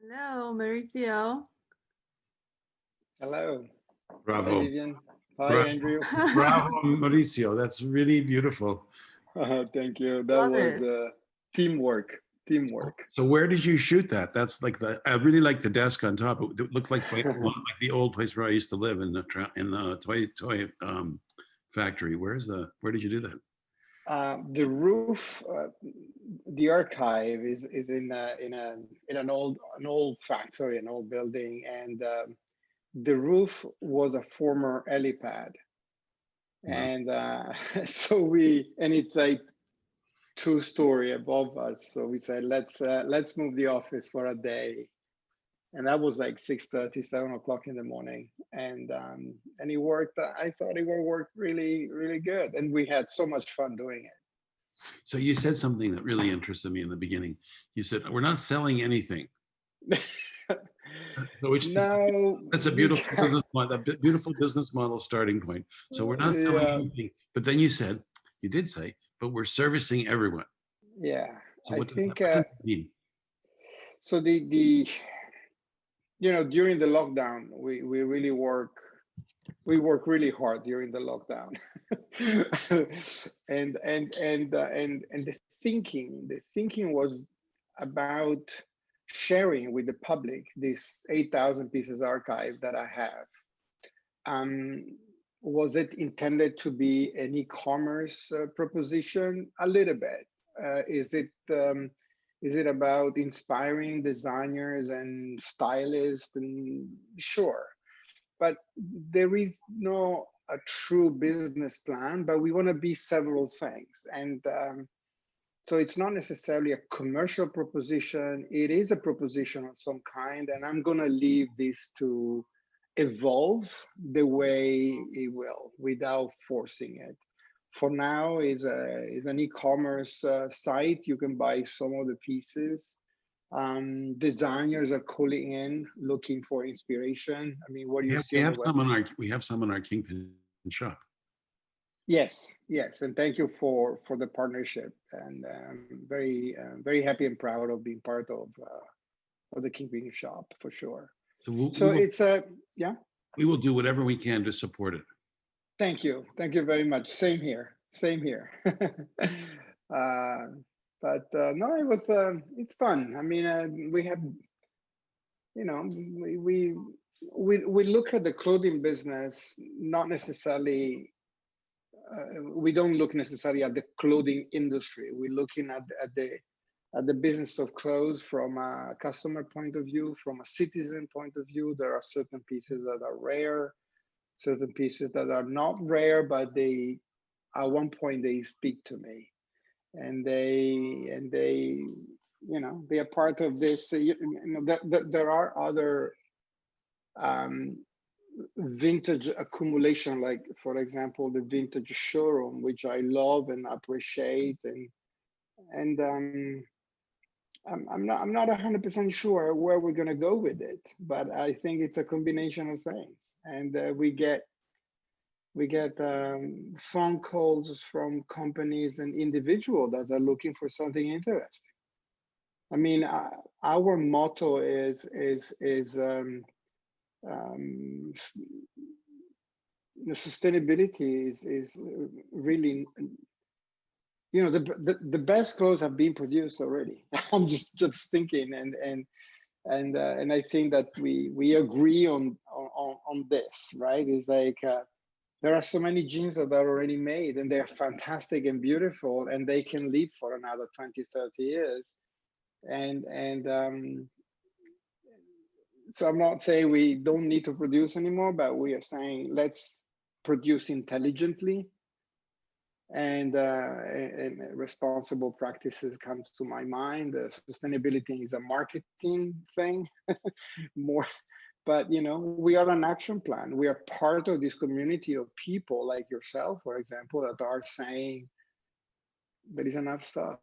Hello, Maurizio. Hello. Hi, Bravo. Vivian. Hi, Bravo. Andrew. Bravo, Maurizio. That's really beautiful. Thank you. That Love was it. teamwork. Teamwork. So where did you shoot that? That's like I really like the desk on top. It looked like like the old place where I used to live in the toy factory. Where did you do that? The roof, the archive is in an old factory, an old building, and the roof was a former helipad, Wow. and and it's like two-story above us. So we said let's move the office for a day, and that was like 6:30, 7 o'clock in the morning, and it worked. I thought it would work really, really good, and we had so much fun doing So you said something that really interested me in the beginning. You said we're not selling anything. it. So which is No, that's a beautiful because business model, beautiful business model starting point. So we're not selling yeah, anything. But then you did say, but we're servicing everyone. yeah, So I think what does that mean? so. The during the lockdown, we really work really hard during the lockdown, and the thinking was about sharing with the public this 8,000 pieces archive that I have. Um, was it intended to be an e-commerce proposition? A little bit. Is it about inspiring designers and stylists? And sure, but there is no a true business plan. But we want to be several things, and so it's not necessarily a commercial proposition. It is a proposition of some kind, and I'm going to leave this to evolve the way it will without forcing it. For now, is an e-commerce site. You can buy some of the pieces. Designers are calling in, looking for inspiration. I mean, what do you see We on the have web? some on our Kingpin shop. Yes, yes, and thank you for the partnership, and very happy and proud of being part of the Kingpin shop for sure. So So it's a yeah. we will do whatever we can to support it. Thank you very much. Same here. uh, but no, it's fun. I mean, we have you know we look at the clothing business not necessarily. We don't look necessarily at the clothing industry. We're looking at the business of clothes from a customer point of view, from a citizen point of view. There are certain pieces that are rare, certain pieces that are not rare, but they at one point they speak to me, and they are part of this. There are other um, vintage accumulation, like for example the vintage showroom, which I love and appreciate, and I'm not 100% sure where we're going to go with it, but I think it's a combination of things, and we get phone calls from companies and individuals that are looking for something interesting. I mean, our motto is um, sustainability is really, the best clothes have been produced already. I'm just thinking, and I think that we agree on this, right? It's like there are so many jeans that are already made, and they're fantastic and beautiful, and they can live for another 20, 30 years. And so I'm not saying we don't need to produce anymore, but we are saying let's produce intelligently, and responsible practices comes to my mind. Sustainability is a marketing thing more, but we are an action plan. We are part of this community of people like yourself, for example, that are saying there is enough stuff.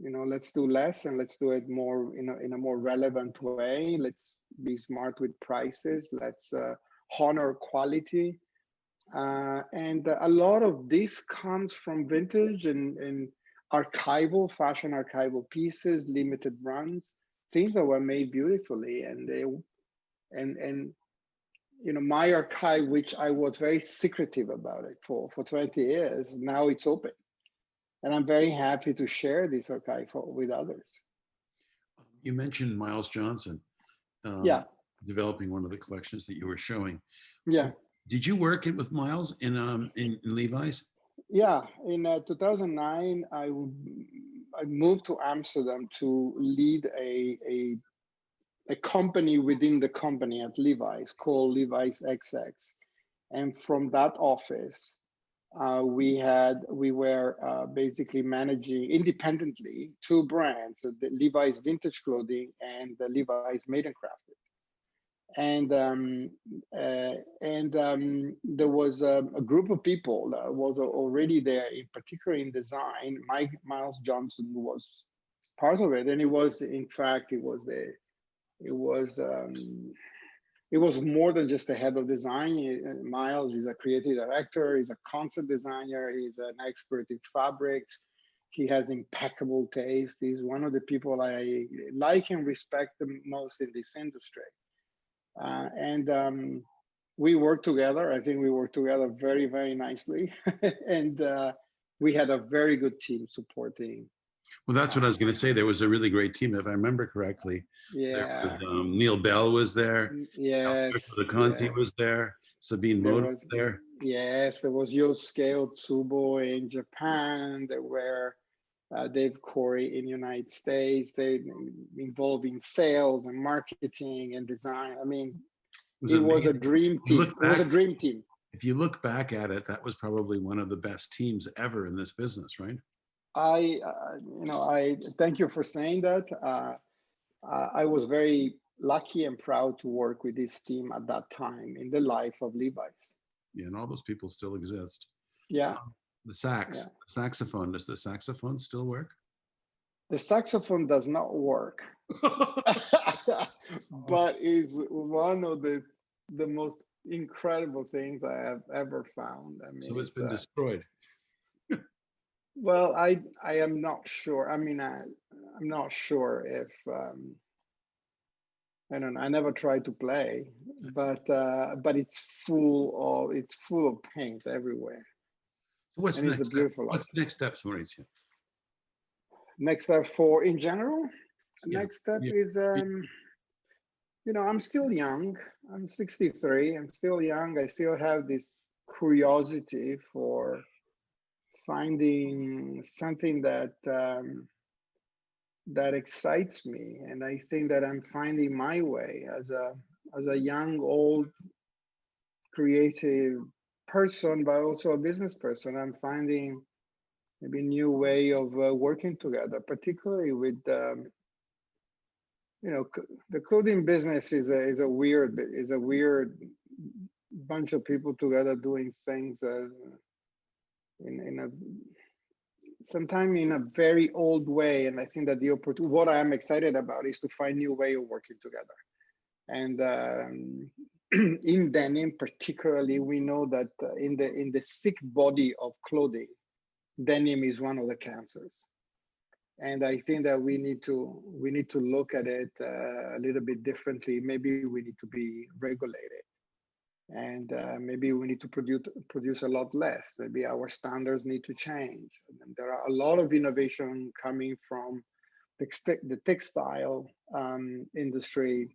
Let's do less, and let's do it more in a more relevant way. Let's be smart with prices. Let's honor quality. And a lot of this comes from vintage and archival, fashion archival pieces, limited runs, things that were made beautifully, and they and my archive, which I was very secretive about it for 20 years, now it's open, and I'm very happy to share this archive with others. You mentioned Miles Johnson Yeah, developing one of the collections that you were showing. yeah, Did you work with Miles in Levi's? yeah. In 2009, I moved to Amsterdam to lead a company within the company at Levi's called Levi's XX, and from that office, we were basically managing independently two brands, the Levi's Vintage Clothing and the Levi's Made and Crafted. And there was a group of people that was already there, in particular in design. Miles Johnson was part of it, and it was, in fact, it was it was more than just a head of design. Miles is a creative director, he's a concept designer, he's an expert in fabrics. He has impeccable taste. He's one of the people I like and respect the most in this industry. And we worked together. I think we worked together very, very nicely. And we had a very good team supporting. Well, that's what I was going to say. There was a really great team, if I remember correctly. There was, Yeah. Neil Bell was there. Yes. The Conti Yeah. was there. Sabine There Moda was, was there. yes, there was Yosuke Otsubo in Japan. There were Dave Corey in the United States. They involved in sales and marketing and design. I mean, Was it was a amazing. dream You team. look It was a back, dream team. if you look back at it, that was probably one of the best teams ever in this business, right? I thank you for saying that. I was very lucky and proud to work with this team at that time in the life of Levi's. Yeah, and all those people still exist. Yeah, The yeah. saxophone, does the saxophone still work? The saxophone does not work, but is one of the most incredible things I have ever found. I mean, So it's been destroyed. well, I am not sure. I mean, I'm not sure if I don't know. I never tried to play, but it's full of paint everywhere, So what's and the it's a next step? beautiful What's object. the next steps, Maurizio? Next step for in general. Yeah. Next step Yeah. is I'm still young. I'm 63. I'm still young. I still have this curiosity for finding something that excites me, and I think that I'm finding my way as a young, old, creative person, but also a business person. I'm finding maybe a new way of working together, particularly with the clothing business is a weird bunch of people together doing things in a sometimes in a very old way. And I think that what I am excited about is to find new way of working together. And in denim, particularly, we know that in the sick body of clothing, denim is one of the cancers. And I think that we need to look at it a little bit differently. Maybe we need to be regulated, and maybe we need to produce a lot less. Maybe our standards need to change. And there are a lot of innovation coming from the textile industry.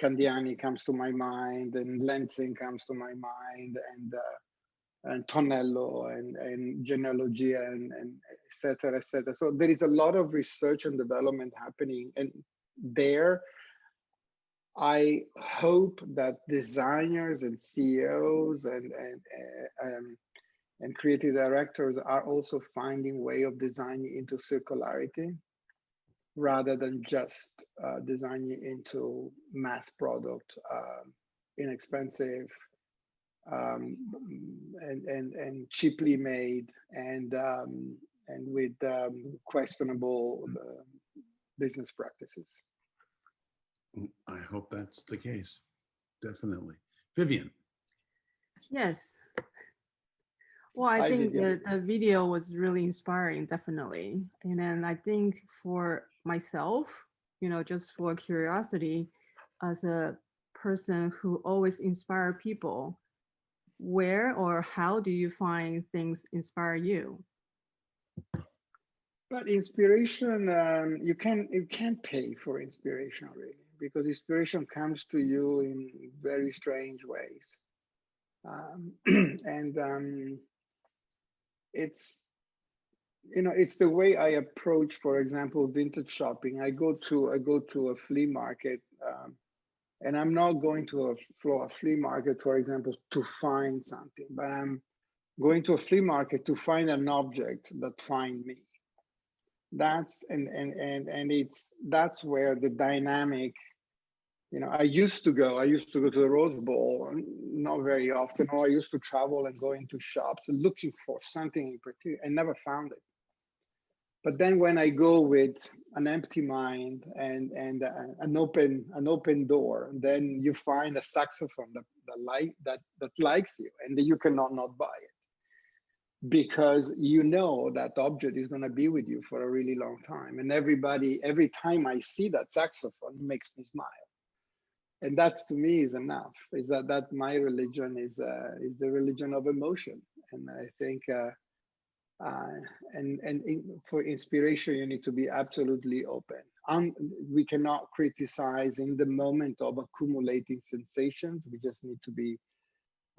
Candiani comes to my mind, and Lensing comes to my mind, and Tonello and Genealogia and et cetera, et cetera. So there is a lot of research and development happening, and there I hope that designers and CEOs and creative directors are also finding way of designing into circularity rather than just designing into mass product, inexpensive, and cheaply made, and with questionable business practices. I hope that's the case. Definitely. Vivian. Yes. Well, I Hi, think Vivian. the video was really inspiring, definitely. And then I think for myself, just for curiosity, as a person who always inspire people, where or how do you find things inspire you? But inspiration, you can't pay for inspiration really, because inspiration comes to you in very strange ways, and it's it's the way I approach, for example, vintage shopping. I go to a flea market, and I'm not going to a flea market, for example, to find something, but I'm going to a flea market to find an object that find me. That's where the dynamic. I used to go to the Rose Bowl, not very often, or I used to travel and go into shops looking for something in particular and never found it. But then when I go with an empty mind and an open door, then you find a saxophone that likes you, and then you cannot not buy it, because you know that object is going to be with you for a really long time. And every time I see that saxophone, it makes me smile. And that to me is enough. Is that my religion is the religion of emotion. And I think for inspiration, you need to be absolutely open. We cannot criticize in the moment of accumulating sensations. We just need to be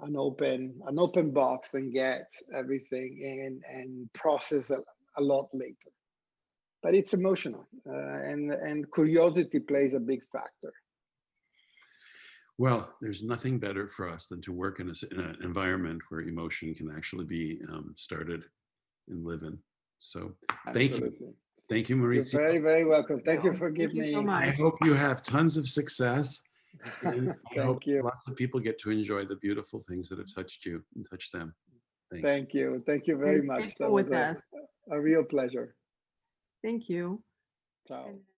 an open box and get everything in and process a lot later. But it's emotional, and curiosity plays a big factor. Well, there's nothing better for us than to work in an environment where emotion can actually be started and live in. So thank you. Absolutely. Thank you, You're Maurizio. very, very welcome. Thank you for Thank giving you so me. I much. hope you have tons of success. And I hope Thank you. lots of people get to enjoy the beautiful things that have touched you and touched them. Thanks. Thank you. Thank you very And much. stay That cool was with us. a real pleasure. Thank you. Ciao. And